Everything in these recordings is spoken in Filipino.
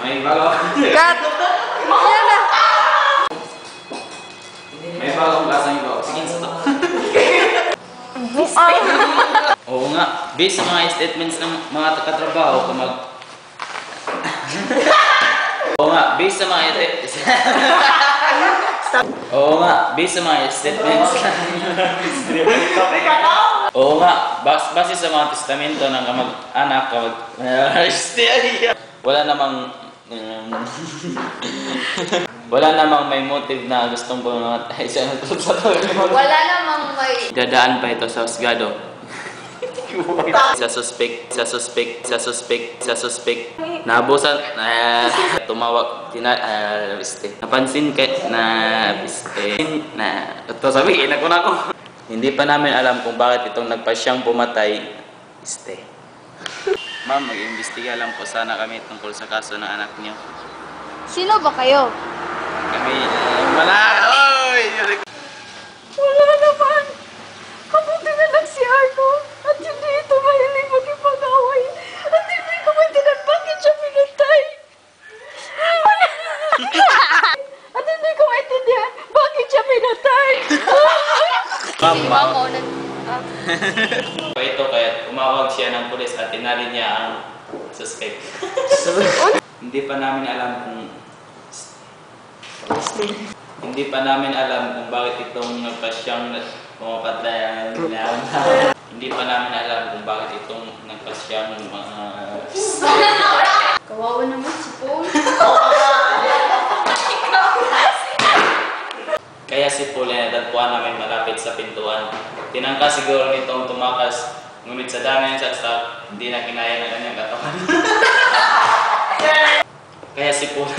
May bago. Cut! Yan na! May bagong klaseng iba. Sige, sa to. Oo nga, based sa mga statements ng mga katrabaho, Oo nga, based sa mga Oo nga, based sa mga statements Oo nga, base sa mga testamento ng kamag-anak, wala namang may motive na gustong pumatay sa Wala namang may... Dadaan pa ito sa husgado. Sa suspect. Nabusan, tumawag, napansin ito sabihin ako na ako. Hindi pa namin alam kung bakit itong nagpasyang pumatay, Ma'am, mag-imbestiga lang po sana kami tungkol sa kaso ng anak niyo. Sino ba kayo? Kami, wala, oy! Wala naman! Kabuti na lang si Arno at hindi ito mahilig magipag-away at hindi ko maintindihan bakit siya pinatay. At hindi ko maintindihan bakit siya pinatay. Ma'am, ito kaya tumawag siya ng pulis at tinali niya ang suspect. Hindi pa namin alam kung bakit itong nagpasyang pumapatay. Hindi pa namin alam kung bakit itong nagpasyang Kawawa naman si Paul. Kaya si Paul ay natagpuan namin malapit sa pintuan. Tinangka siguro nitong tumakas, ngunit sa dami ng saksak, hindi na kinaya ng kanyang katawan. Kaya si Paul.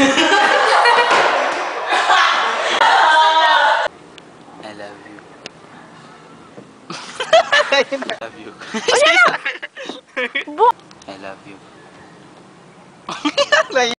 I love you. I love you. I love you.